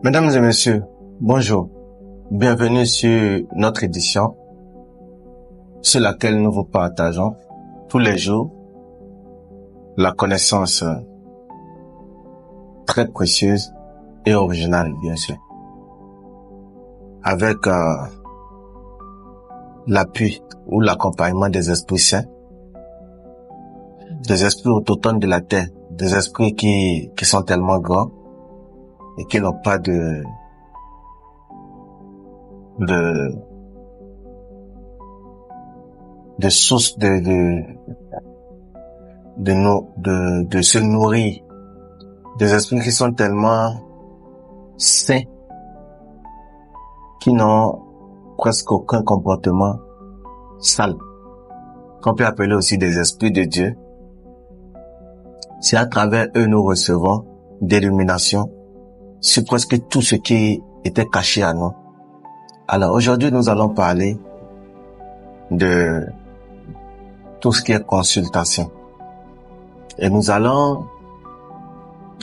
Mesdames et messieurs, bonjour. Bienvenue sur notre édition sur laquelle nous vous partageons tous les jours la connaissance très précieuse et originale, bien sûr, avec l'appui ou l'accompagnement des esprits saints, des esprits autochtones de la terre, des esprits qui sont tellement grands et qui n'ont pas de source de se nourrir, des esprits qui sont tellement sains, qui n'ont presque aucun comportement sale, qu'on peut appeler aussi des esprits de Dieu. C'est à travers eux nous recevons des illuminations sur presque tout ce qui était caché à nous. Alors aujourd'hui nous allons parler de tout ce qui est consultation. Et nous allons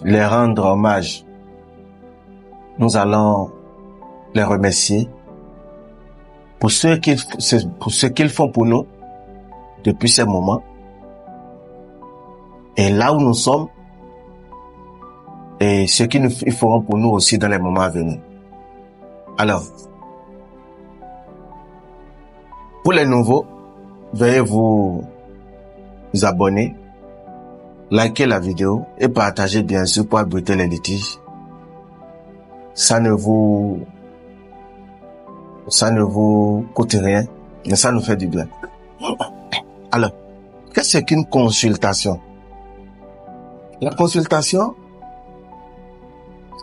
les rendre hommage. Nous allons les remercier pour ce qu'ils font pour nous depuis ces moments. Et là où nous sommes, et ce qu'ils feront pour nous aussi dans les moments à venir. Alors, pour les nouveaux, veuillez vous abonner, liker la vidéo et partager bien sûr pour abriter les litiges. Ça ne vous coûte rien, mais ça nous fait du bien. Alors, qu'est-ce qu'une consultation? La consultation,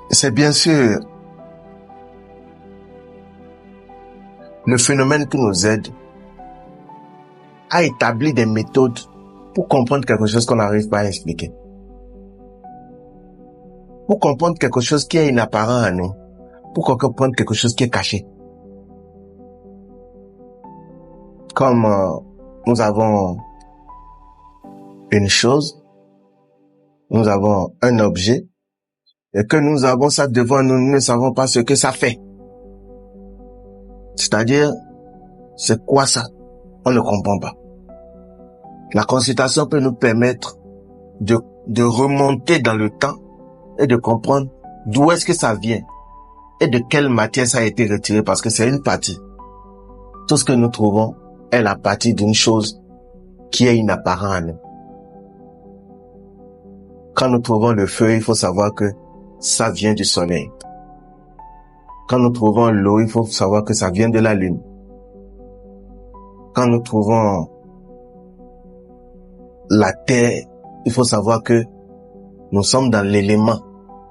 c'est bien sûr le phénomène qui nous aide à établir des méthodes pour comprendre quelque chose qu'on n'arrive pas à expliquer. Pour comprendre quelque chose qui est inapparent à nous. Pour comprendre quelque chose qui est caché. Comme nous avons une chose, nous avons un objet, et que nous avons ça devant nous, nous ne savons pas ce que ça fait. C'est-à-dire, c'est quoi ça? On ne comprend pas. La consultation peut nous permettre de remonter dans le temps et de comprendre d'où est-ce que ça vient et de quelle matière ça a été retiré, parce que c'est une partie. Tout ce que nous trouvons est la partie d'une chose qui est inapparente à nous. Quand nous trouvons le feu, il faut savoir que ça vient du soleil. Quand nous trouvons l'eau, il faut savoir que ça vient de la lune. Quand nous trouvons la terre, il faut savoir que nous sommes dans l'élément.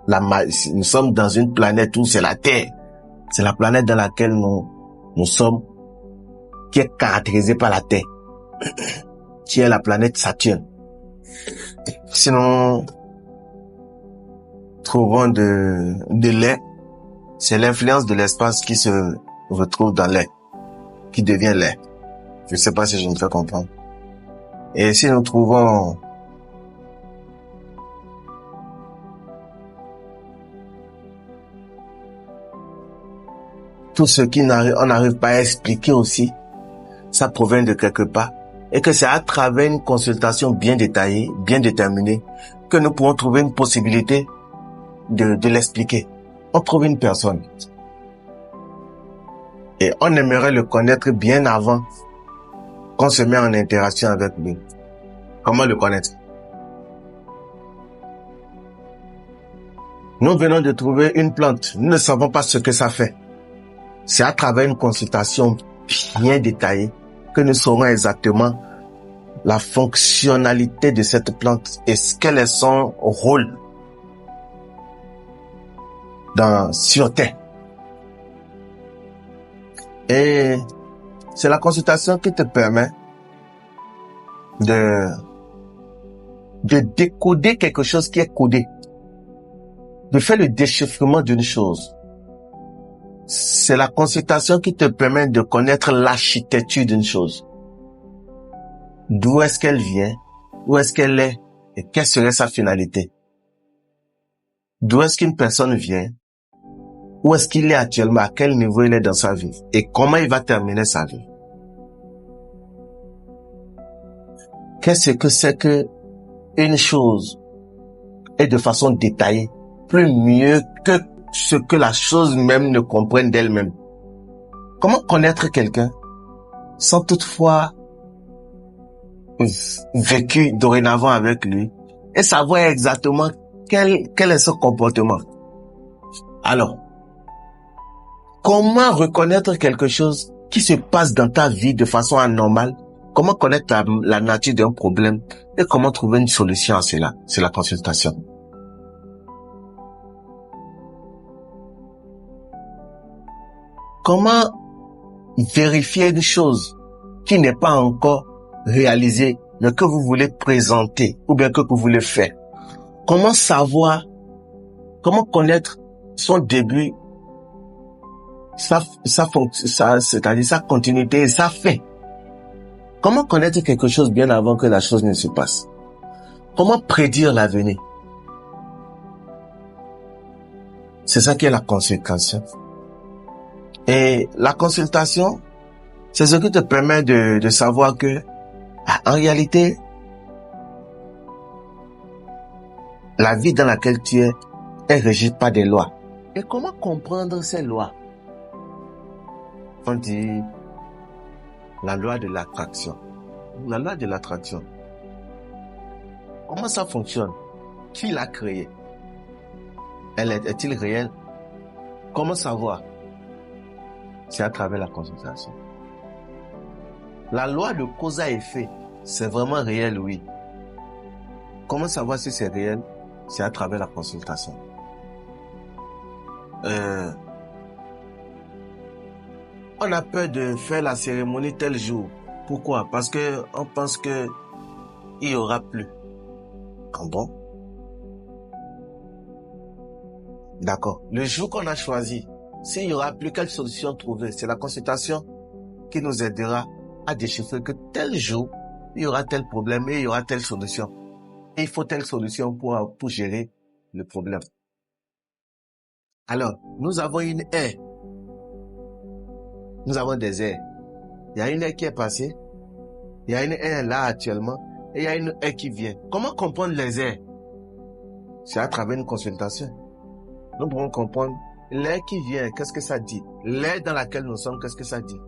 Nous sommes dans une planète où c'est la terre. C'est la planète dans laquelle nous sommes, qui est caractérisée par la terre, qui est la planète Saturne. Si nous trouvons de l'air, c'est l'influence de l'espace qui se retrouve dans l'air, qui devient l'air. Je ne sais pas si je me fais comprendre. Et si nous trouvons tout ce on n'arrive pas à expliquer aussi, ça provient de quelque part, et que c'est à travers une consultation bien détaillée, bien déterminée, que nous pourrons trouver une possibilité de l'expliquer. On trouve une personne et on aimerait le connaître bien avant qu'on se met en interaction avec lui. Comment le connaître? Nous venons de trouver une plante. Nous ne savons pas ce que ça fait. C'est à travers une consultation bien détaillée que nous saurons exactement la fonctionnalité de cette plante et quel est son rôle sur Terre. Et c'est la consultation qui te permet de décoder quelque chose qui est codé, de faire le déchiffrement d'une chose. C'est la consultation qui te permet de connaître l'architecture d'une chose. D'où est-ce qu'elle vient, où est-ce qu'elle est, et quelle serait sa finalité. D'où est-ce qu'une personne vient, Où est-ce qu'il est actuellement? À quel niveau il est dans sa vie? Et comment il va terminer sa vie? Qu'est-ce que c'est que une chose est de façon détaillée, plus mieux que ce que la chose même ne comprenne d'elle-même? Comment connaître quelqu'un sans toutefois vécu dorénavant avec lui et savoir exactement quel est son comportement? Alors, comment reconnaître quelque chose qui se passe dans ta vie de façon anormale? Comment connaître la nature d'un problème et comment trouver une solution à cela? C'est la consultation. Comment vérifier une chose qui n'est pas encore réalisée, mais que vous voulez présenter ou bien que vous voulez faire? Comment savoir, comment connaître son début, c'est-à-dire sa continuité et sa fin? Comment connaître quelque chose bien avant que la chose ne se passe? Comment prédire l'avenir? C'est ça qui est la consultation. Et la consultation, c'est ce qui te permet de savoir que, en réalité, la vie dans laquelle tu es est régie par des lois. Et comment comprendre ces lois? On dit la loi de l'attraction. La loi de l'attraction. Comment ça fonctionne? Qui l'a créée? Est-il réel? Comment savoir? C'est à travers la consultation. La loi de cause à effet, c'est vraiment réel, oui. Comment savoir si c'est réel? C'est à travers la consultation. On a peur de faire la cérémonie tel jour. Pourquoi? Parce que on pense que il y aura plus. Ah bon? D'accord. Le jour qu'on a choisi, s'il y aura plus, quelle solution trouver? C'est la consultation qui nous aidera à déchiffrer que tel jour, il y aura tel problème et il y aura telle solution. Et il faut telle solution pour gérer le problème. Alors, nous avons une ère. Nous avons des airs. Il y a une ère qui est passée. Il y a une ère là actuellement. Et il y a une ère qui vient. Comment comprendre les airs? C'est à travers une consultation. Nous pouvons comprendre l'ère qui vient, qu'est-ce que ça dit? L'ère dans laquelle nous sommes, qu'est-ce que ça dit?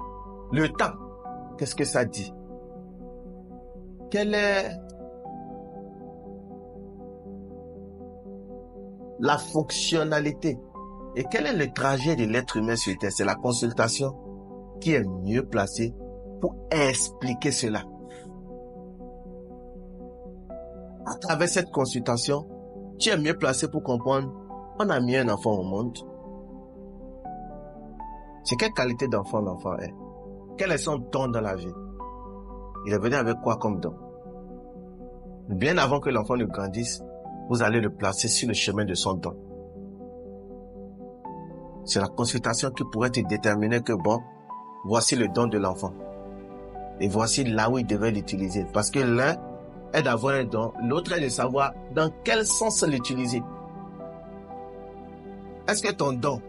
Le temps, qu'est-ce que ça dit? Quelle est la fonctionnalité? Et quel est le trajet de l'être humain sur Terre? C'est la consultation qui est mieux placée pour expliquer cela. À travers cette consultation, tu es mieux placé pour comprendre. On a mis un enfant au monde. C'est quelle qualité d'enfant l'enfant est? Quel est son don dans la vie? Il est venu avec quoi comme don? Bien avant que l'enfant ne grandisse, vous allez le placer sur le chemin de son don. C'est la consultation qui pourrait te déterminer que bon, voici le don de l'enfant. Et voici là où il devait l'utiliser. Parce que l'un est d'avoir un don, l'autre est de savoir dans quel sens l'utiliser. Est-ce que ton don,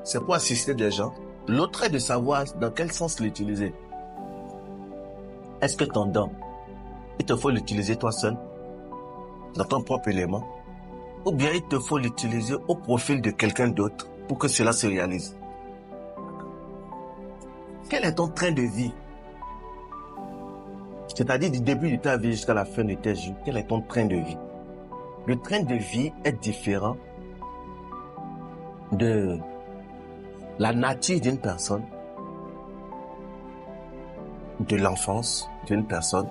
c'est pour assister des gens? L'autre est de savoir dans quel sens l'utiliser. Est-ce que ton don, il te faut l'utiliser toi seul, dans ton propre élément, ou bien il te faut l'utiliser au profil de quelqu'un d'autre pour que cela se réalise? Quel est ton train de vie? C'est-à-dire du début de ta vie jusqu'à la fin de tes jours, quel est ton train de vie? Le train de vie est différent de la nature d'une personne, de l'enfance d'une personne.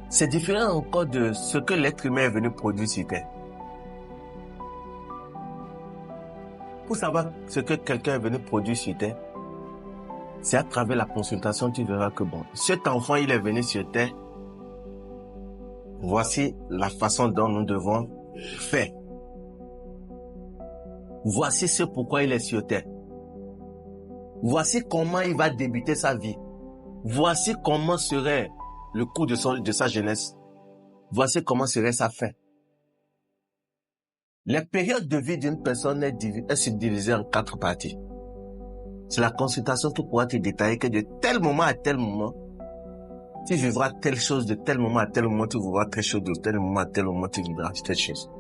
C'est différent encore de ce que l'être humain est venu produire sur Terre. Pour savoir ce que quelqu'un est venu produire sur Terre, c'est à travers la consultation que tu verras que bon, cet enfant, il est venu sur Terre. Voici la façon dont nous devons faire. Voici ce pourquoi il est sur Terre. Voici comment il va débuter sa vie. Voici comment serait le cours de sa jeunesse. Voici comment serait sa fin. Les périodes de vie d'une personne est subdivisée en 4 parties. C'est la consultation qui pourra te détailler que de tel moment à tel moment, tu vivras telle chose, de tel moment à tel moment, tu vivras telle chose, de tel moment à tel moment, tu vivras telle chose.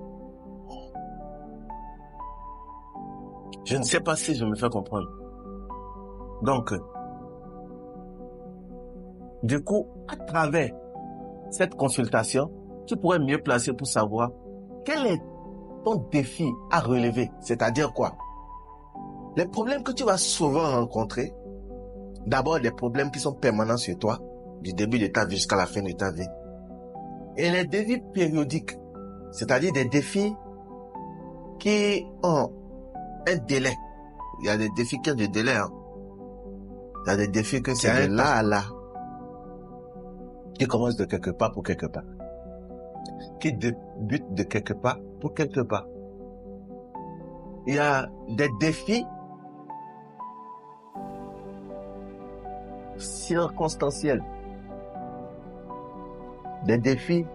Je ne sais pas si je me fais comprendre. Donc, du coup, à travers cette consultation, tu pourrais mieux placer pour savoir quel est ton défi à relever. C'est-à-dire quoi? Les problèmes que tu vas souvent rencontrer, d'abord des problèmes qui sont permanents sur toi, du début de ta vie jusqu'à la fin de ta vie. Et les défis périodiques, c'est-à-dire des défis qui ont un délai. Il y a des défis qui ont des délais. Il y a des défis que c'est de là à là. Qui commencent de quelque part pour quelque part. Qui débutent de quelque part pour quelque part. Il y a des défis circonstanciels. Des défis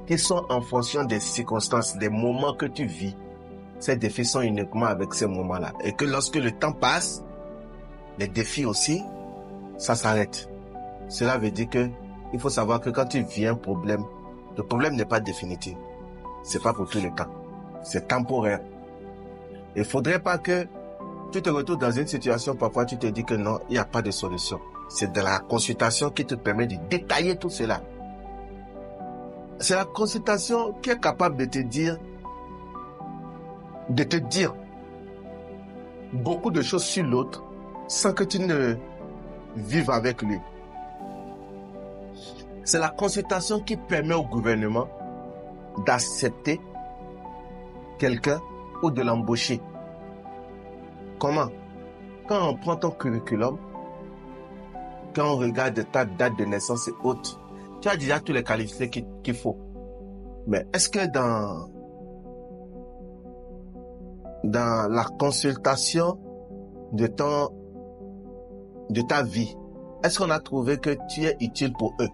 qui sont en fonction des circonstances, des moments que tu vis. Ces défis sont uniquement avec ces moments-là. Et que lorsque le temps passe, les défis aussi, ça s'arrête. Cela veut dire que il faut savoir que quand tu vis un problème, le problème n'est pas définitif. C'est pas pour tout le temps. C'est temporaire. Il faudrait pas que tu te retrouves dans une situation, parfois tu te dis que non, il n'y a pas de solution. C'est de la consultation qui te permet de détailler tout cela. C'est la consultation qui est capable de te dire beaucoup de choses sur l'autre sans que tu ne vives avec lui. C'est la consultation qui permet au gouvernement d'accepter quelqu'un ou de l'embaucher. Comment? Quand on prend ton curriculum, quand on regarde ta date de naissance et autres, tu as déjà tous les qualités qu'il faut. Mais est-ce que dans la consultation de ta vie, est-ce qu'on a trouvé que tu es utile pour eux?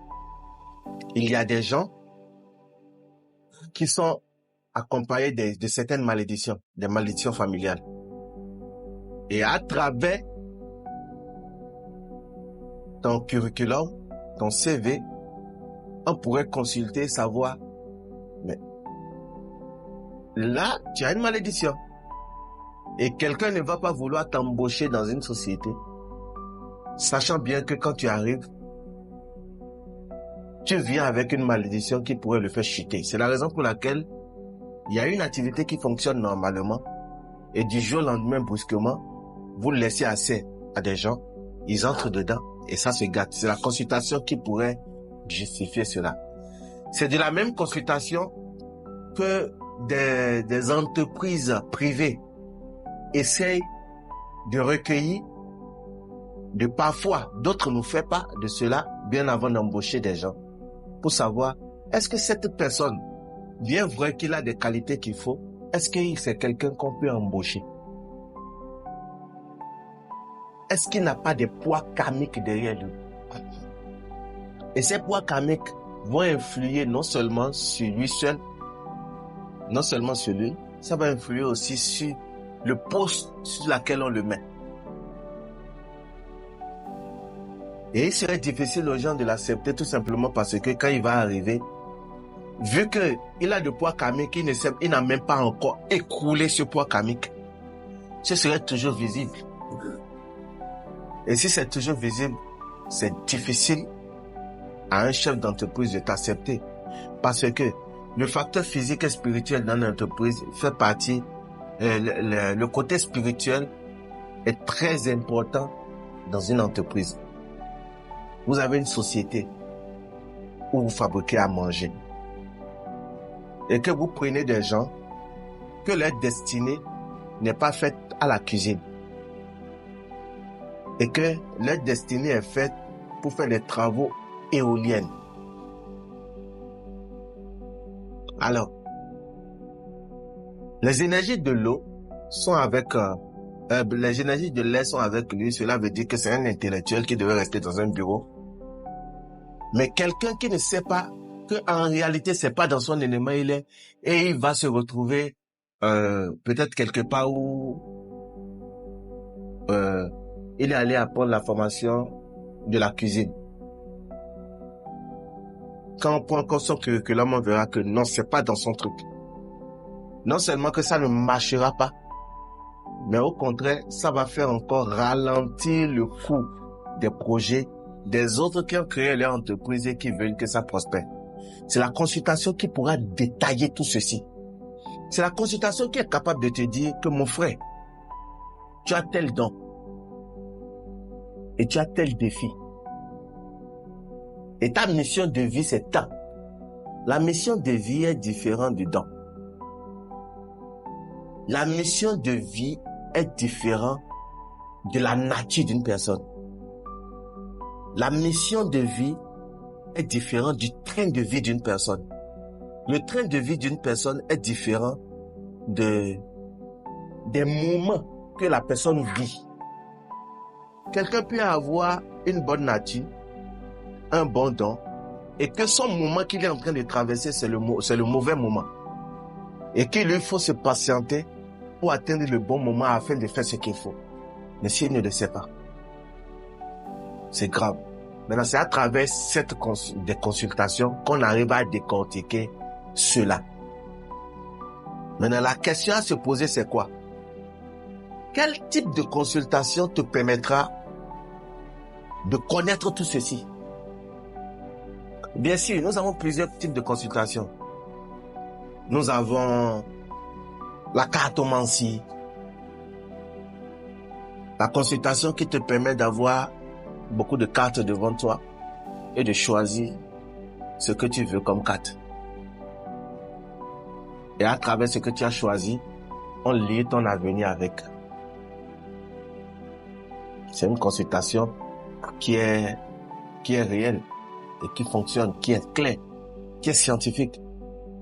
Il y a des gens qui sont accompagnés de certaines malédictions, des malédictions familiales. Et à travers ton curriculum, ton CV, on pourrait consulter, savoir, mais là, tu as une malédiction. Et quelqu'un ne va pas vouloir t'embaucher dans une société, sachant bien que quand tu arrives, tu viens avec une malédiction qui pourrait le faire chuter. C'est la raison pour laquelle il y a une activité qui fonctionne normalement et du jour au lendemain, brusquement, vous le laissez assez à des gens, ils entrent dedans et ça se gâte. C'est la consultation qui pourrait justifier cela. C'est de la même consultation que des entreprises privées essayent de recueillir, de parfois, d'autres ne font pas de cela bien avant d'embaucher des gens pour savoir est-ce que cette personne, bien vrai qu'il a des qualités qu'il faut, est-ce que c'est quelqu'un qu'on peut embaucher? Est-ce qu'il n'a pas de poids karmiques derrière lui? Et ces poids karmiques vont influer non seulement sur lui seul, non seulement sur lui, ça va influer aussi sur le poste sur lequel on le met. Et il serait difficile aux gens de l'accepter tout simplement parce que quand il va arriver, vu qu'il a de poids karmique, il n'a même pas encore écroulé ce poids karmique. Ce serait toujours visible. Et si c'est toujours visible, c'est difficile à un chef d'entreprise de t'accepter. Parce que le facteur physique et spirituel dans l'entreprise fait partie, le côté spirituel est très important dans une entreprise. Vous avez une société où vous fabriquez à manger et que vous prenez des gens que leur destinée n'est pas faite à la cuisine et que leur destinée est faite pour faire des travaux éoliennes. Alors, les énergies de l'eau sont avec les énergies de l'air sont avec lui. Cela veut dire que c'est un intellectuel qui devait rester dans un bureau. Mais quelqu'un qui ne sait pas que en réalité c'est pas dans son élément il est et il va se retrouver peut-être quelque part où il est allé apprendre la formation de la cuisine. Quand on prend conscience que l'homme verra que non, c'est pas dans son truc. Non seulement que ça ne marchera pas, mais au contraire, ça va faire encore ralentir le coût des projets des autres qui ont créé leur entreprise et qui veulent que ça prospère. C'est la consultation qui pourra détailler tout ceci. C'est la consultation qui est capable de te dire que mon frère, tu as tel don et tu as tel défi. Et ta mission de vie, c'est tant. La mission de vie est différente du don. La mission de vie est différente de la nature d'une personne. La mission de vie est différente du train de vie d'une personne. Le train de vie d'une personne est différent des moments que la personne vit. Quelqu'un peut avoir une bonne nature, un bon don, et que son moment qu'il est en train de traverser, c'est le mauvais moment. Et qu'il lui faut se patienter pour atteindre le bon moment afin de faire ce qu'il faut. Mais s'il ne le sait pas, c'est grave. Maintenant, c'est à travers des consultations qu'on arrive à décortiquer cela. Maintenant, la question à se poser, c'est quoi? Quel type de consultation te permettra de connaître tout ceci? Bien sûr, nous avons plusieurs types de consultations. Nous avons la cartomancie, la consultation qui te permet d'avoir beaucoup de cartes devant toi et de choisir ce que tu veux comme carte. Et à travers ce que tu as choisi, on lit ton avenir avec. C'est une consultation qui est réelle et qui fonctionne, qui est claire, qui est scientifique,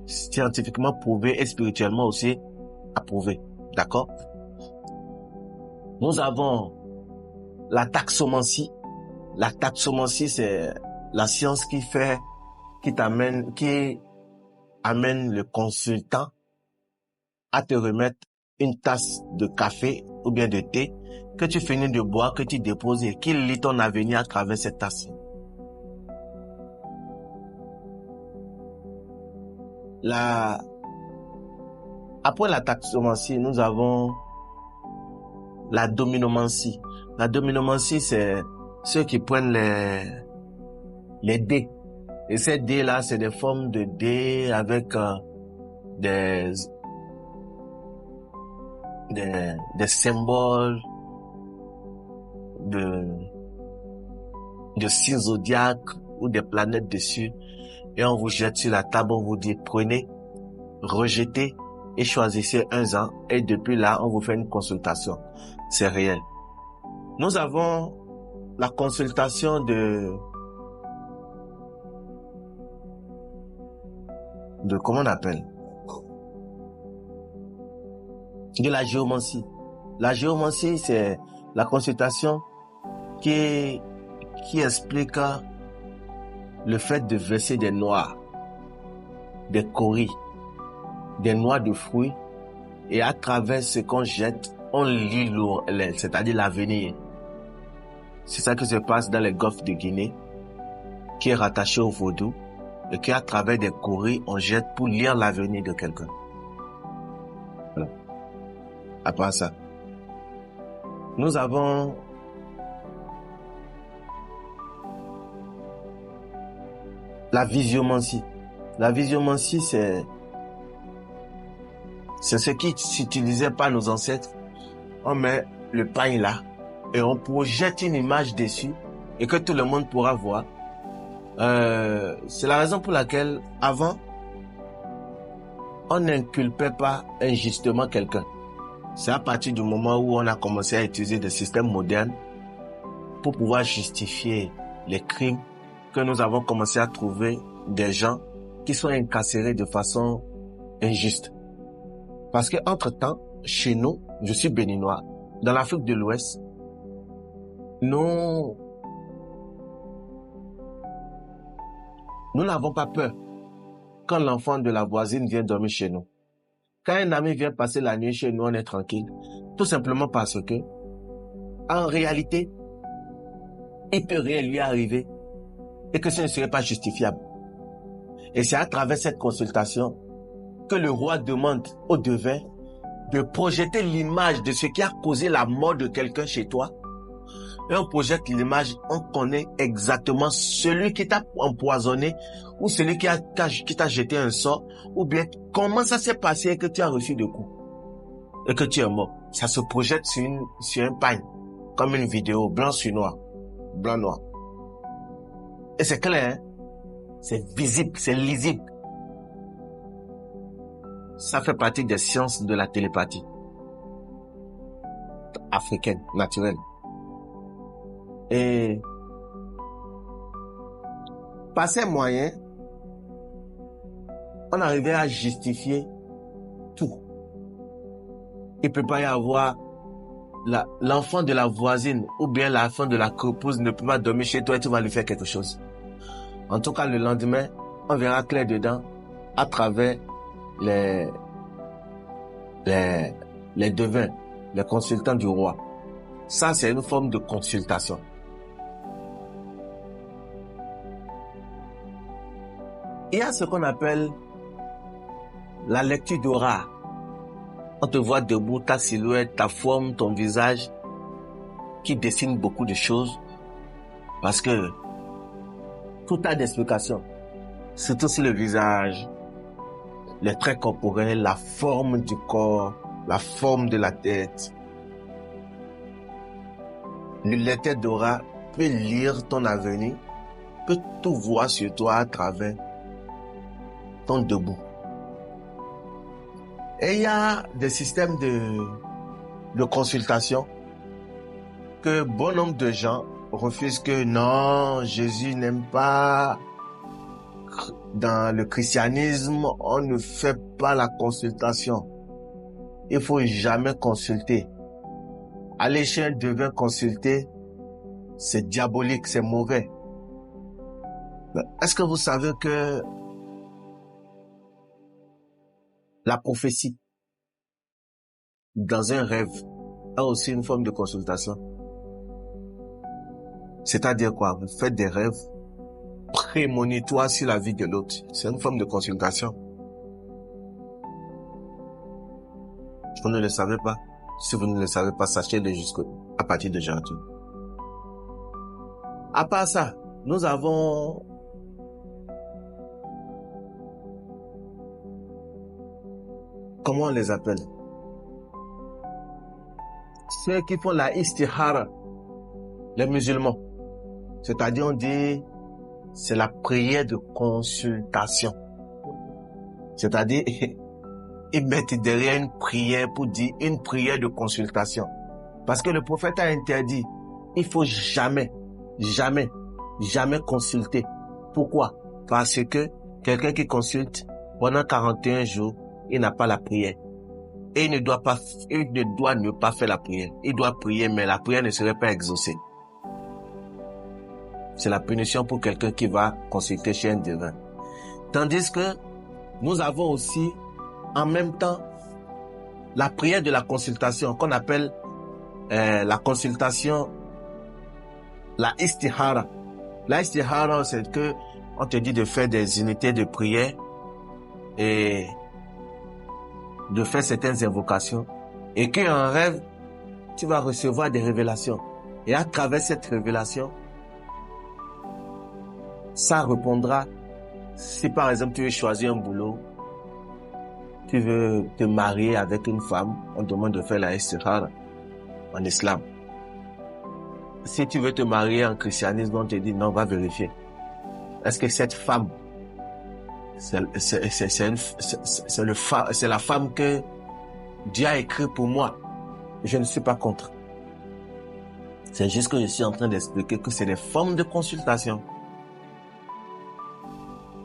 scientifiquement prouvé et spirituellement aussi approuvé. D'accord? Nous avons la taxomancie. La taxomancie, c'est la science qui amène le consultant à te remettre une tasse de café ou bien de thé que tu finis de boire, que tu déposes et qu'il lit ton avenir à travers cette tasse. Après la taxomancie, nous avons la dominomancie. La dominomancie, c'est ceux qui prennent les dés. Et ces dés-là, c'est des formes de dés avec des symboles de signes zodiaques ou des planètes dessus. Et on vous jette sur la table, on vous dit prenez, rejetez et choisissez un an. Et depuis là, on vous fait une consultation. C'est réel. Nous avons la consultation de comment on appelle? De la géomancie. La géomancie, c'est la consultation qui explique le fait de verser des noix, des coris, des noix de fruits, et à travers ce qu'on jette, on lit c'est-à-dire l'avenir. C'est ça qui se passe dans les golfes de Guinée, qui est rattaché au vaudou, et qui à travers des coris, on jette pour lire l'avenir de quelqu'un. Voilà. À part ça, nous avons la visiomancie. La visiomancie, c'est ce qui s'utilisait par nos ancêtres. On met le pain là et on projette une image dessus et que tout le monde pourra voir. C'est la raison pour laquelle avant, on n'inculpait pas injustement quelqu'un. C'est à partir du moment où on a commencé à utiliser des systèmes modernes pour pouvoir justifier les crimes que nous avons commencé à trouver des gens qui sont incarcérés de façon injuste. Parce que entre-temps, chez nous, je suis béninois, dans l'Afrique de l'Ouest, nous n'avons pas peur quand l'enfant de la voisine vient dormir chez nous. Quand un ami vient passer la nuit chez nous, on est tranquille. Tout simplement parce que, en réalité, il peut rien lui arriver et que ce ne serait pas justifiable. Et c'est à travers cette consultation que le roi demande au devin de projeter l'image de ce qui a causé la mort de quelqu'un chez toi. Et on projette l'image, on connaît exactement celui qui t'a empoisonné ou celui qui t'a jeté un sort, ou bien comment ça s'est passé et que tu as reçu des coups et que tu es mort. Ça se projette sur un pagne, comme une vidéo, blanc sur noir, blanc noir. Et c'est clair, hein? C'est visible, c'est lisible. Ça fait partie des sciences de la télépathie africaine, naturelle. Et par ces moyens, on arrivait à justifier tout. Il peut pas y avoir l'enfant de la voisine ou bien l'enfant de la copouse ne peut pas dormir chez toi et tu vas lui faire quelque chose. En tout cas, le lendemain, on verra clair dedans à travers les devins, les consultants du roi. Ça, c'est une forme de consultation. Il y a ce qu'on appelle la lecture d'aura. On te voit debout, ta silhouette, ta forme, ton visage, qui dessine beaucoup de choses, parce que tout a d'explications. Surtout sur le visage, les traits corporels, la forme du corps, la forme de la tête. Le lecteur d'aura peut lire ton avenir, peut tout voir sur toi à travers ton debout. Et il y a des systèmes de consultation que bon nombre de gens refusent, que non, Jésus n'aime pas. Dans le christianisme, on ne fait pas la consultation. Il faut jamais consulter. Aller chez un devin consulter, c'est diabolique, c'est mauvais. Est-ce que vous savez que la prophétie dans un rêve a aussi une forme de consultation? C'est-à-dire quoi? Vous faites des rêves prémonitoires sur la vie de l'autre. C'est une forme de consultation. Vous ne le savez pas. Si vous ne le savez pas, sachez-le à partir d'aujourd'hui. À part ça, nous avons comment on les appelle? Ceux qui font la istihara, les musulmans. C'est-à-dire, on dit, c'est la prière de consultation. C'est-à-dire, ils mettent derrière une prière pour dire une prière de consultation. Parce que le prophète a interdit, il faut jamais consulter. Pourquoi? Parce que quelqu'un qui consulte pendant 41 jours, il n'a pas la prière. Et il ne doit ne pas faire la prière. Il doit prier, mais la prière ne serait pas exaucée. C'est la punition pour quelqu'un qui va consulter chez un devin. Tandis que nous avons aussi, en même temps, la prière de la consultation, qu'on appelle la consultation, la istihara. La istihara, c'est que on te dit de faire des unités de prière et de faire certaines invocations, et qu'en rêve, tu vas recevoir des révélations. Et à travers cette révélation, ça répondra. Si par exemple tu veux choisir un boulot, tu veux te marier avec une femme, on demande de faire la istihara en islam. Si tu veux te marier en christianisme, on te dit non, on va vérifier. Est-ce que cette femme, c'est la femme que Dieu a écrit pour moi? Je ne suis pas contre. C'est juste que je suis en train d'expliquer que c'est des formes de consultation.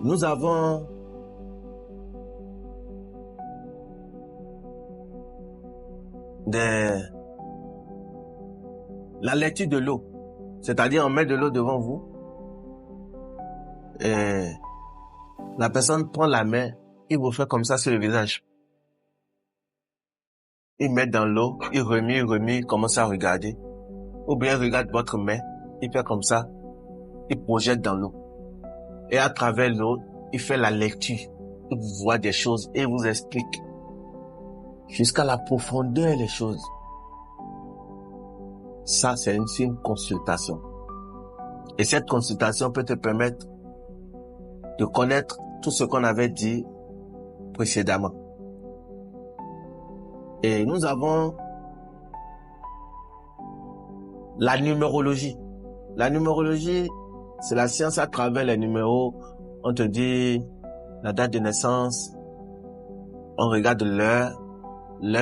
Nous avons la lecture de l'eau. C'est-à-dire, on met de l'eau devant vous et la personne prend la main, il vous fait comme ça sur le visage. il met dans l'eau, il remue, il commence à regarder. Ou bien il regarde votre main, il fait comme ça, il projette dans l'eau. Et à travers l'eau, il fait la lecture. Il vous voit des choses et il vous explique jusqu'à la profondeur les choses. Ça, c'est une consultation. Et cette consultation peut te permettre de connaître tout ce qu'on avait dit précédemment. Et nous avons la numérologie. La numérologie, c'est la science à travers les numéros. On te dit la date de naissance, on regarde l'heure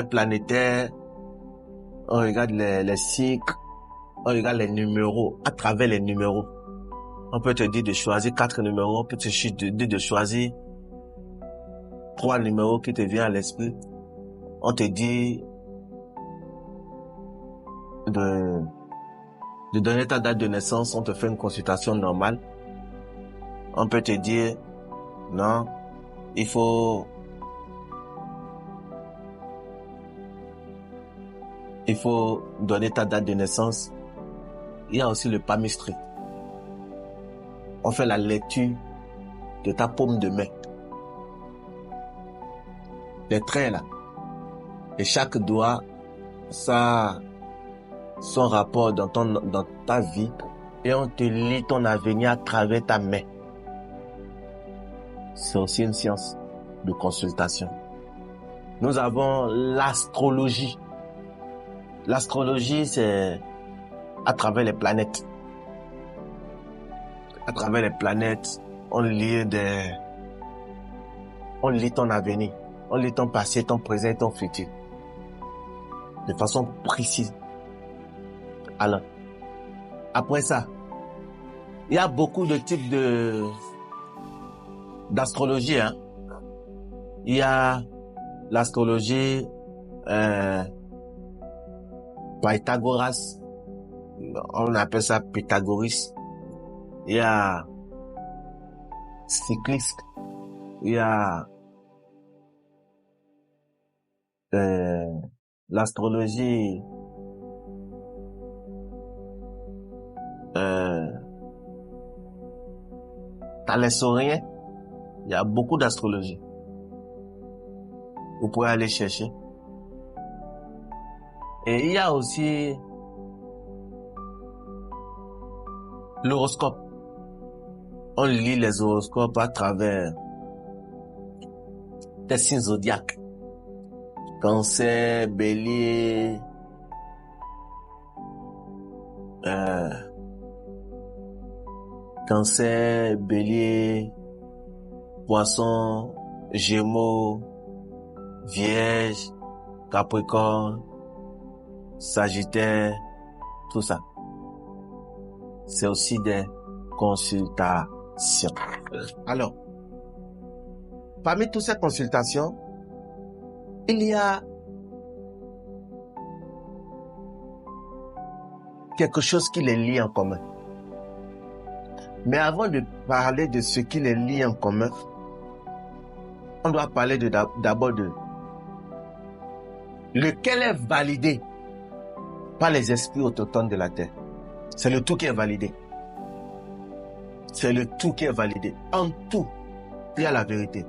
planétaire, on regarde les cycles, on regarde les numéros. À travers les numéros, on peut te dire de choisir 4 numéros, on peut te dire de choisir 3 numéros qui te viennent à l'esprit. On te dit de donner ta date de naissance, on te fait une consultation normale. On peut te dire, non, il faut donner ta date de naissance. Il y a aussi le palmistry. On fait la lecture de ta paume de main. Les traits là. Et chaque doigt, ça, son rapport dans ta vie. Et on te lit ton avenir à travers ta main. C'est aussi une science de consultation. Nous avons l'astrologie. L'astrologie, c'est à travers les planètes. À travers les planètes, on lit ton avenir. On lit ton passé, ton présent et ton futur. De façon précise. Alors, après ça, il y a beaucoup de types d'astrologie, hein. Il y a l'astrologie Pythagoras, on appelle ça Pythagoras. Il y a cyclisme, il y a l'astrologie thalessorien. Il y a beaucoup d'astrologie. Vous pouvez aller chercher. Et il y a aussi l'horoscope. On lit les horoscopes à travers des signes zodiaques. Cancer, Bélier, Cancer, Bélier, Poisson, Gémeaux, Vierge, Capricorne, Sagittaire, tout ça. C'est aussi des consultations. Alors, parmi toutes ces consultations, il y a quelque chose qui les lie en commun. Mais avant de parler de ce qui les lie en commun, on doit parler d'abord de lequel est validé par les esprits autochtones de la terre. C'est le tout qui est validé. C'est le tout qui est validé. En tout, il y a la vérité.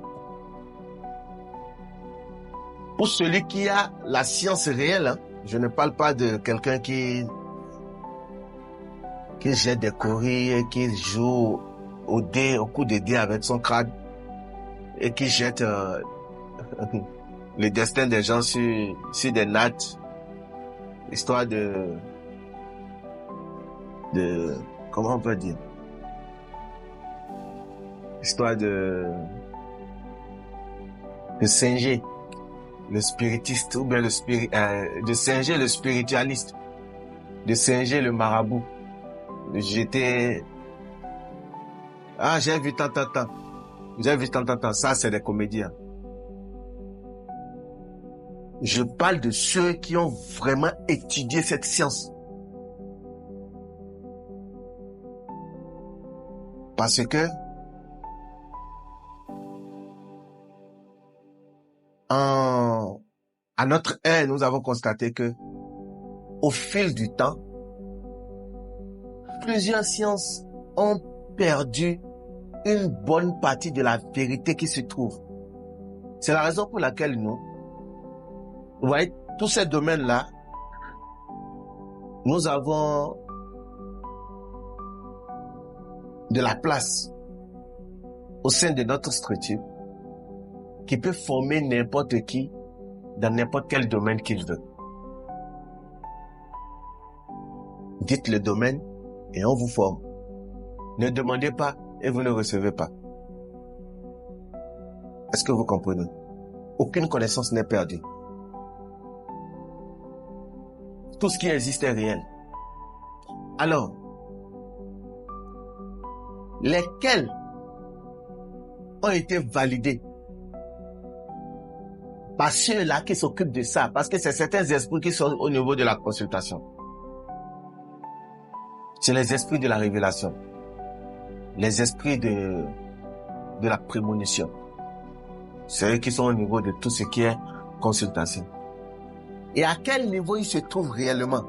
Pour celui qui a la science réelle, hein, je ne parle pas de quelqu'un qui jette des courriers, qui joue au coup de dés avec son crâne et qui jette le destin des gens sur des nattes, histoire de comment on peut dire, histoire de singer le spiritiste ou bien de singer le spiritualiste, de singer le marabout, de jeter j'ai vu tant, ça c'est des comédiens. Je parle de ceux qui ont vraiment étudié cette science. Parce que en À notre ère, nous avons constaté que, au fil du temps, plusieurs sciences ont perdu une bonne partie de la vérité qui se trouve. C'est la raison pour laquelle nous, vous voyez, tous ces domaines-là, nous avons de la place au sein de notre structure qui peut former n'importe qui dans n'importe quel domaine qu'il veut. Dites le domaine et on vous forme. Ne demandez pas et vous ne recevez pas. Est-ce que vous comprenez? Aucune connaissance n'est perdue. Tout ce qui existe est réel. Alors, lesquels ont été validés par ceux-là qui s'occupent de ça? Parce que c'est certains esprits qui sont au niveau de la consultation. C'est les esprits de la révélation. Les esprits de la prémonition. C'est eux qui sont au niveau de tout ce qui est consultation. Et à quel niveau ils se trouvent réellement?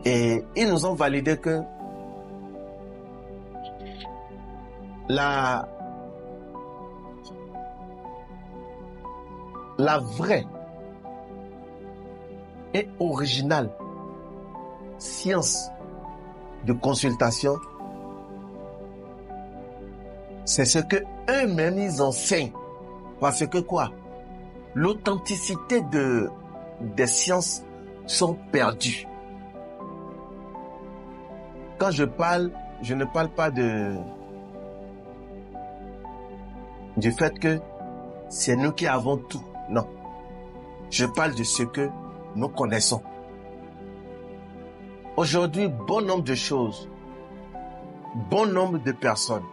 Et ils nous ont validé que la vraie et originale science de consultation, c'est ce que eux-mêmes ils enseignent. Parce que quoi? L'authenticité des sciences sont perdues. Quand je parle, je ne parle pas du fait que c'est nous qui avons tout. Non. Je parle de ce que nous connaissons. Aujourd'hui, bon nombre de choses, bon nombre de personnes,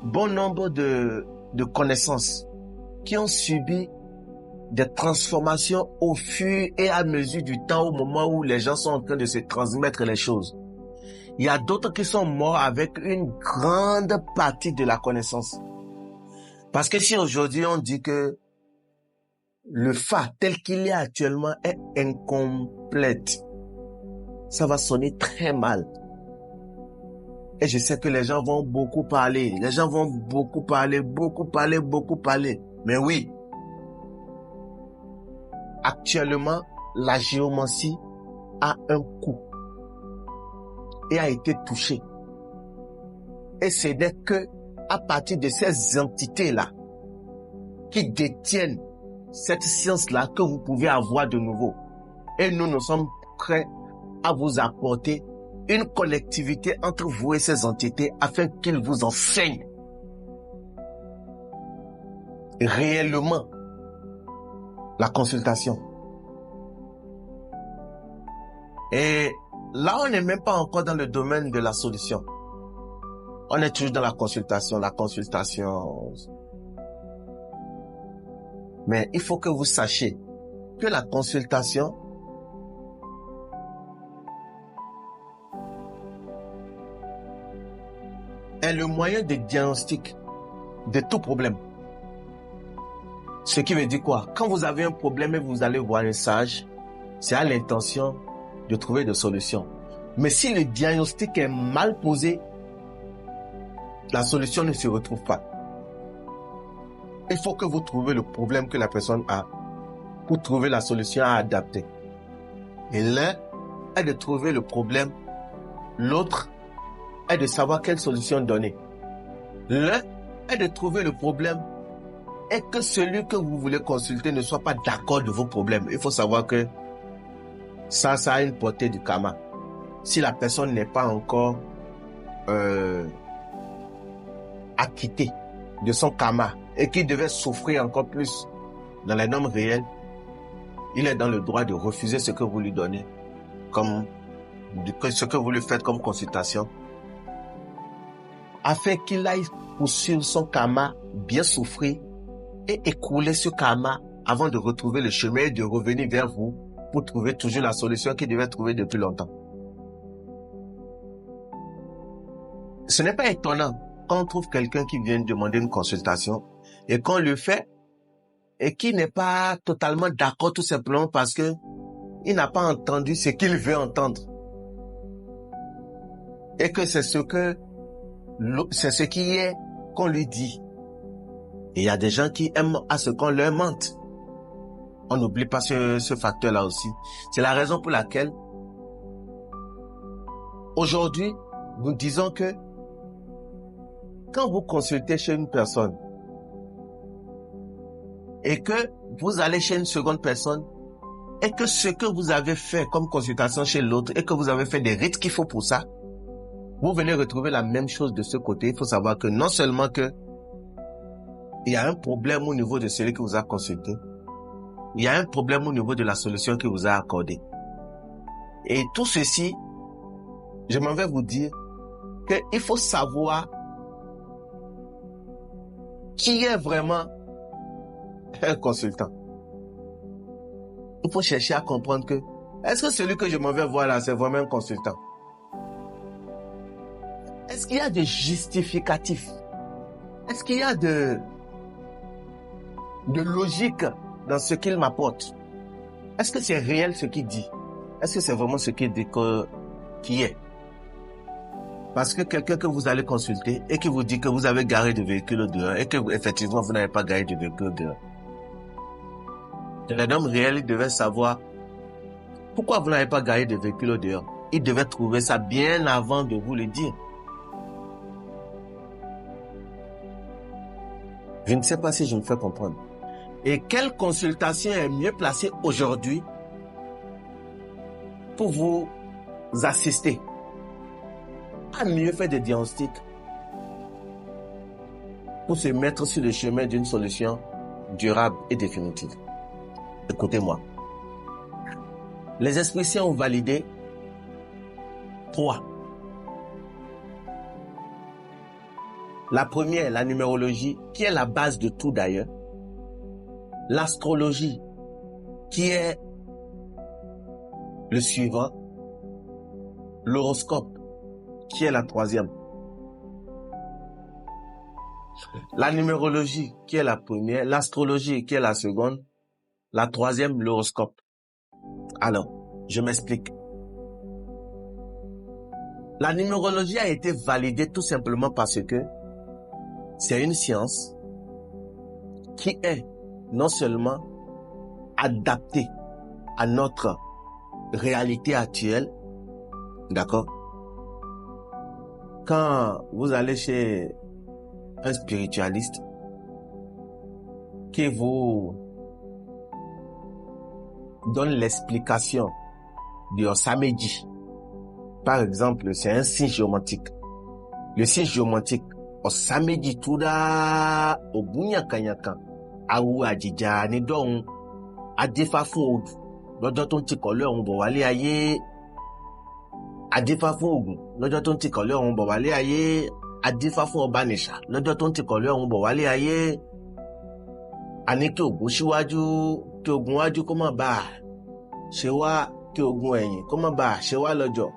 bon nombre de connaissances qui ont subi des transformations au fur et à mesure du temps, au moment où les gens sont en train de se transmettre les choses. Il y a d'autres qui sont morts avec une grande partie de la connaissance. Parce que si aujourd'hui on dit que le FA tel qu'il est actuellement est incomplète, ça va sonner très mal. Et je sais que les gens vont beaucoup parler. Les gens vont beaucoup parler. Mais oui, actuellement, la géomancie a un coût et a été touchée. Et ce n'est que à partir de ces entités-là qui détiennent cette science-là que vous pouvez avoir de nouveau. Et nous sommes prêts à vous apporter une collectivité entre vous et ces entités afin qu'ils vous enseignent réellement la consultation. Et là, on n'est même pas encore dans le domaine de la solution. On est toujours dans la consultation. Mais il faut que vous sachiez que la consultation est le moyen de diagnostic de tout problème. Ce qui veut dire quoi? Quand vous avez un problème et vous allez voir un sage, c'est à l'intention de trouver des solutions. Mais si le diagnostic est mal posé, la solution ne se retrouve pas. Il faut que vous trouviez le problème que la personne a pour trouver la solution à adapter. Et l'un est de trouver le problème, l'autre est de savoir quelle solution donner. L'un est de trouver le problème et que celui que vous voulez consulter ne soit pas d'accord de vos problèmes. Il faut savoir que ça a une portée du karma. Si la personne n'est pas encore acquittée de son karma et qu'il devait souffrir encore plus dans les normes réelles, il est dans le droit de refuser ce que vous lui donnez, ce que vous lui faites comme consultation, afin qu'il aille poursuivre son karma, bien souffrir et écouler ce karma avant de retrouver le chemin et de revenir vers vous pour trouver toujours la solution qu'il devait trouver depuis longtemps. Ce n'est pas étonnant quand on trouve quelqu'un qui vient demander une consultation et qu'on lui fait et qui n'est pas totalement d'accord tout simplement parce que il n'a pas entendu ce qu'il veut entendre. Et que c'est ce qui est qu'on lui dit. Et il y a des gens qui aiment à ce qu'on leur mente. On n'oublie pas ce facteur-là aussi. C'est la raison pour laquelle aujourd'hui, nous disons que quand vous consultez chez une personne et que vous allez chez une seconde personne et que ce que vous avez fait comme consultation chez l'autre et que vous avez fait des rites qu'il faut pour ça, vous venez retrouver la même chose de ce côté. Il faut savoir que non seulement que il y a un problème au niveau de celui qui vous a consulté, il y a un problème au niveau de la solution qu'il vous a accordée. Et tout ceci, je m'en vais vous dire qu'il faut savoir qui est vraiment un consultant. Il faut chercher à comprendre que est-ce que celui que je m'en vais voir là, c'est vraiment un consultant? Est-ce qu'il y a des justificatifs? Est-ce qu'il y a de logique dans ce qu'il m'apporte? Est-ce que c'est réel ce qu'il dit? Est-ce que c'est vraiment ce qu'il dit qui est? Parce que quelqu'un que vous allez consulter et qui vous dit que vous avez garé de véhicule dehors et que effectivement vous n'avez pas garé de véhicule dehors. Un homme réel, il devait savoir pourquoi vous n'avez pas garé de véhicule dehors. Il devait trouver ça bien avant de vous le dire. Je ne sais pas si je me fais comprendre. Et quelle consultation est mieux placée aujourd'hui pour vous assister à mieux faire des diagnostics pour se mettre sur le chemin d'une solution durable et définitive? Écoutez-moi. Les esprits saints ont validé 3. La première, la numérologie, qui est la base de tout d'ailleurs. L'astrologie, qui est le suivant. L'horoscope, qui est la 3e. La numérologie, qui est la première. L'astrologie, qui est la seconde. La 3e, l'horoscope. Alors, je m'explique. La numérologie a été validée tout simplement parce que c'est une science qui est non seulement adaptée à notre réalité actuelle, d'accord? Quand vous allez chez un spiritualiste qui vous donne l'explication du samedi, par exemple, c'est un signe géomantique. Le signe géomantique, au samedi tout da, au bunyakanyaka, aou adija ni don, adifa fun lọ́jọ́ tó ń ti kọ̀lé ọ̀hún bọ̀ wálé ayé, adífá fún Ògún lọ́jọ́ tó ń ti kọ̀lé ọ̀hún bọ̀ wálé ayé, adífá fún Ọbànìṣà lọ́jọ́ tó ń ti kọ̀lé ọ̀hún bọ̀ wálé ayé. A ní kí Ògún síwájú, kí Ògún wájú kó má bàa ṣe wá, kí Ògún ẹ̀yìn kó má bàa ṣe wá lọ́jọ́,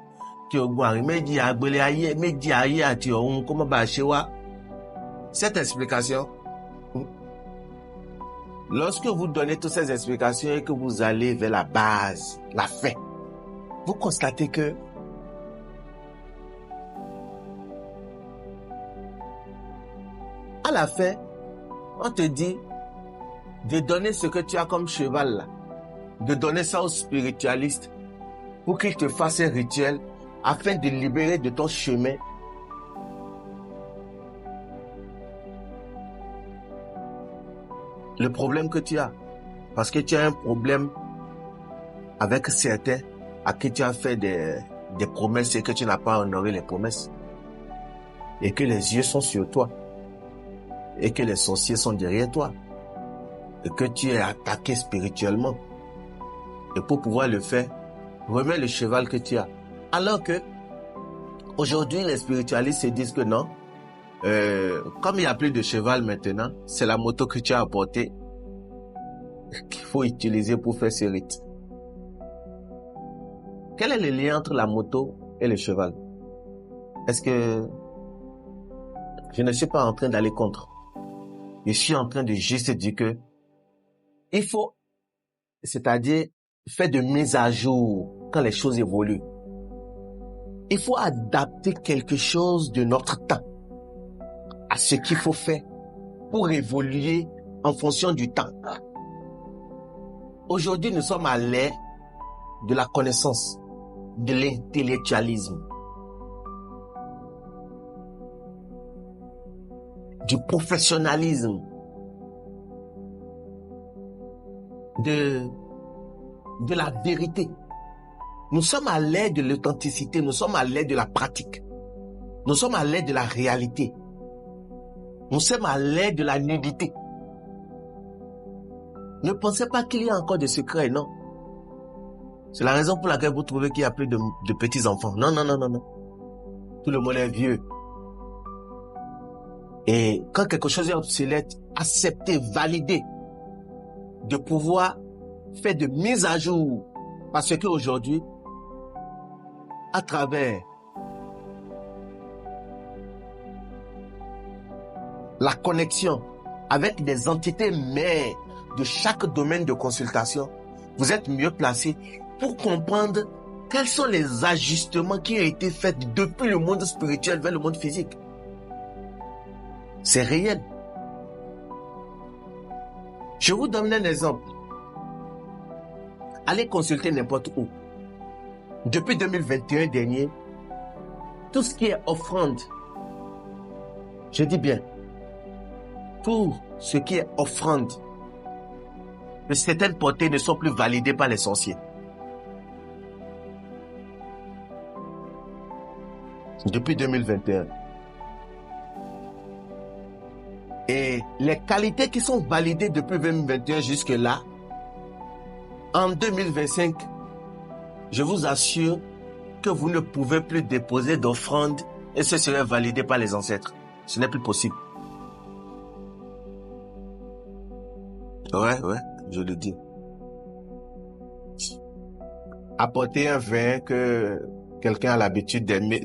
kí Ògún àárín méjì àgbélé ayé, méjì ayé àti ọ̀run kó má bàa ṣe wá. Cette explication, lorsque vous donnez toutes ces explications et que vous allez vers la base, la fin, vous constatez que à la fin, on te dit de donner ce que tu as comme cheval là, de donner ça au spiritualiste pour qu'il te fasse un rituel afin de libérer de ton chemin le problème que tu as. Parce que tu as un problème avec certains à qui tu as fait des promesses et que tu n'as pas honoré les promesses. Et que les yeux sont sur toi. Et que les sorciers sont derrière toi. Et que tu es attaqué spirituellement. Et pour pouvoir le faire, remets le cheval que tu as. Alors que, aujourd'hui, les spiritualistes se disent que non, comme il n'y a plus de cheval maintenant, c'est la moto que tu as apportée qu'il faut utiliser pour faire ce rite. Quel est le lien entre la moto et le cheval? Est-ce que je ne suis pas en train d'aller contre? Je suis en train de juste dire que Il faut, c'est-à-dire, faire de mise à jour quand les choses évoluent. Il faut adapter quelque chose de notre temps à ce qu'il faut faire pour évoluer en fonction du temps. Aujourd'hui, nous sommes à l'ère de la connaissance, de l'intellectualisme, du professionnalisme, de la vérité. Nous sommes à l'ère de l'authenticité, nous sommes à l'ère de la pratique. Nous sommes à l'ère de la réalité. Nous sommes à l'ère de la nudité. Ne pensez pas qu'il y a encore des secrets, non. C'est la raison pour laquelle vous trouvez qu'il y a plus de petits-enfants. Non, non, non, non, non. Tout le monde est vieux. Et quand quelque chose est obsolète, acceptez, validez de pouvoir faire de mise à jour. Parce qu'aujourd'hui, à travers la connexion avec des entités mères de chaque domaine de consultation, vous êtes mieux placé pour comprendre quels sont les ajustements qui ont été faits depuis le monde spirituel vers le monde physique. C'est réel. Je vous donne un exemple. Allez consulter n'importe où. Depuis 2021 dernier, tout ce qui est offrande, je dis bien, tout ce qui est offrande de certaines portées ne sont plus validées par les sorciers. Depuis 2021. Et les qualités qui sont validées depuis 2021 jusque-là, en 2025, je vous assure que vous ne pouvez plus déposer d'offrande et ce serait validé par les ancêtres. Ce n'est plus possible. Ouais, je le dis. Apporter un vin que quelqu'un a l'habitude d'aimer,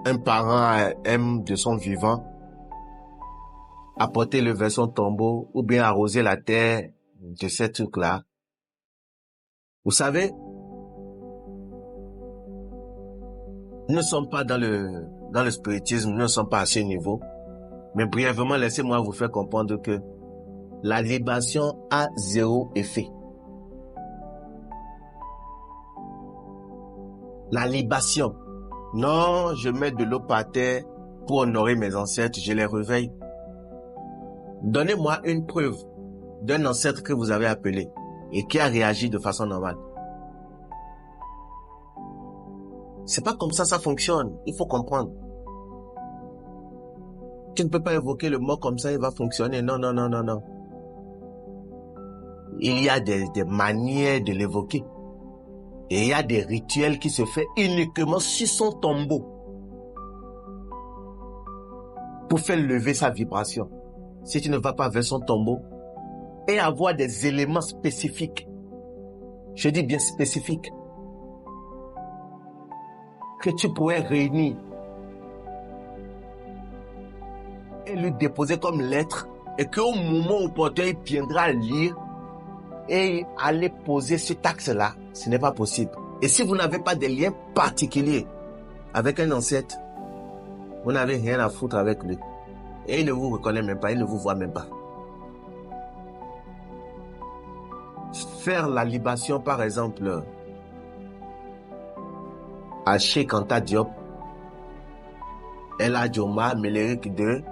un parent aime de son vivant, apporter le vin son tombeau ou bien arroser la terre de ces trucs-là. Vous savez, nous ne sommes pas dans le spiritisme, nous ne sommes pas à ce niveau. Mais brièvement, laissez-moi vous faire comprendre que la libation a zéro effet. La libation. Non, je mets de l'eau par terre pour honorer mes ancêtres, je les réveille. Donnez-moi une preuve d'un ancêtre que vous avez appelé et qui a réagi de façon normale. C'est pas comme ça fonctionne. Il faut comprendre. Tu ne peux pas évoquer le mot comme ça, il va fonctionner. Non, non, non, non, non. Il y a des manières de l'évoquer. Et il y a des rituels qui se font uniquement sur son tombeau pour faire lever sa vibration. Si tu ne vas pas vers son tombeau et avoir des éléments spécifiques, je dis bien spécifiques, que tu pourrais réunir et lui déposer comme lettre et qu'au moment opportun, il viendra lire et aller poser ce axe-là, ce n'est pas possible. Et si vous n'avez pas de lien particulier avec un ancêtre, vous n'avez rien à foutre avec lui. Et il ne vous reconnaît même pas, il ne vous voit même pas. Faire la libation, par exemple, à Cheikh Anta Diop, El Hadji Omar, Mélérik II,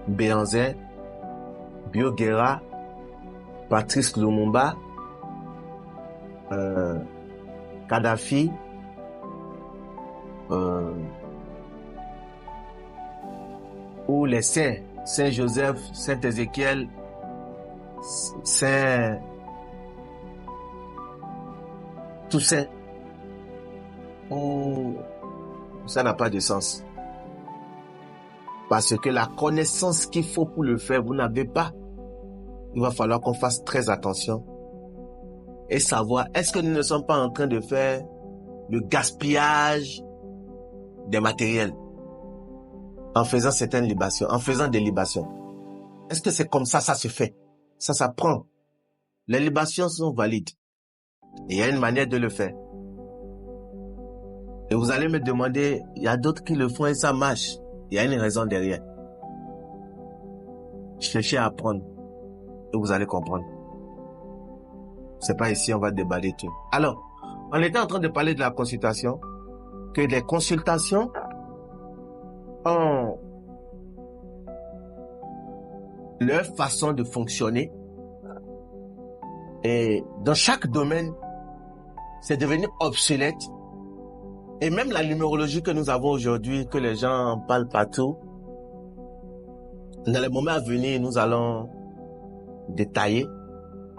Béhanzin, Bioguera, Patrice Lumumba, Kadhafi, ou les saints, Saint Joseph, Saint Ézéchiel, Saint Toussaint, ça n'a pas de sens. Parce que la connaissance qu'il faut pour le faire, vous n'avez pas. Il va falloir qu'on fasse très attention et savoir, est-ce que nous ne sommes pas en train de faire le gaspillage des matériels en faisant certaines libations, en faisant des libations? Est-ce que c'est comme ça se fait? Ça prend Les libations sont valides. Et il y a une manière de le faire. Et vous allez me demander, il y a d'autres qui le font et ça marche. Il y a une raison derrière. Cherchez à apprendre et vous allez comprendre. C'est pas ici, on va déballer tout. Alors, on était en train de parler de la consultation, que les consultations ont leur façon de fonctionner. Et dans chaque domaine, c'est devenu obsolète. Et même la numérologie que nous avons aujourd'hui, que les gens parlent partout, dans les moments à venir, nous allons détailler.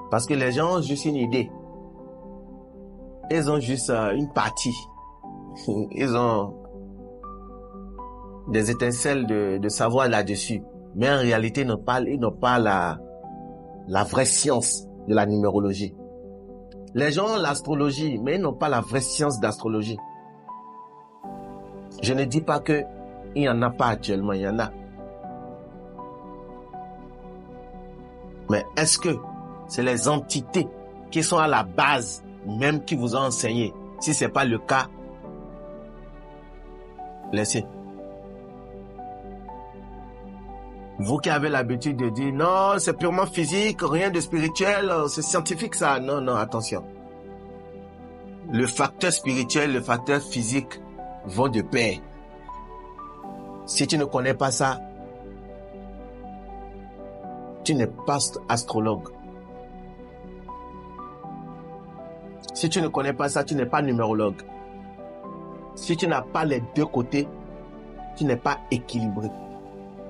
Parce que les gens ont juste une idée. Ils ont juste une partie. Ils ont des étincelles de savoir là-dessus. Mais en réalité, ils n'ont pas la vraie science de la numérologie. Les gens ont l'astrologie, mais ils n'ont pas la vraie science d'astrologie. Je ne dis pas que il n'y en a pas actuellement, il y en a. Mais est-ce que c'est les entités qui sont à la base même qui vous ont enseigné? Si c'est pas le cas, laissez. Vous qui avez l'habitude de dire non, c'est purement physique, rien de spirituel, c'est scientifique ça. Non, non, attention. Le facteur spirituel, le facteur physique vont de pair. Si tu ne connais pas ça, tu n'es pas astrologue. Si tu ne connais pas ça, tu n'es pas numérologue. Si tu n'as pas les deux côtés, tu n'es pas équilibré.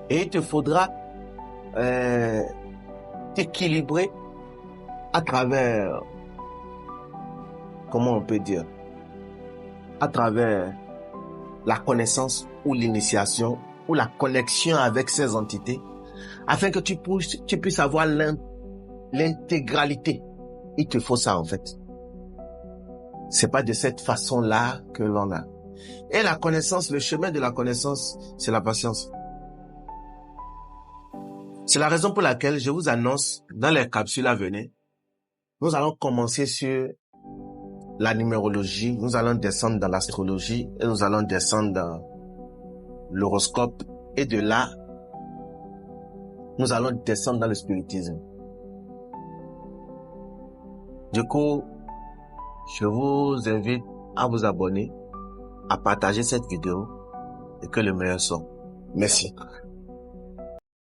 Et il te faudra t'équilibrer à travers, comment on peut dire, à travers la connaissance ou l'initiation ou la connexion avec ces entités, afin que tu puisses avoir l'intégralité. Il te faut ça en fait. C'est pas de cette façon-là que l'on a. Et la connaissance, le chemin de la connaissance, c'est la patience. C'est la raison pour laquelle je vous annonce dans les capsules à venir, nous allons commencer sur la numérologie, nous allons descendre dans l'astrologie et nous allons descendre dans l'horoscope et de là, nous allons descendre dans le spiritisme. Du coup, je vous invite à vous abonner, à partager cette vidéo et que le meilleur soit. Merci.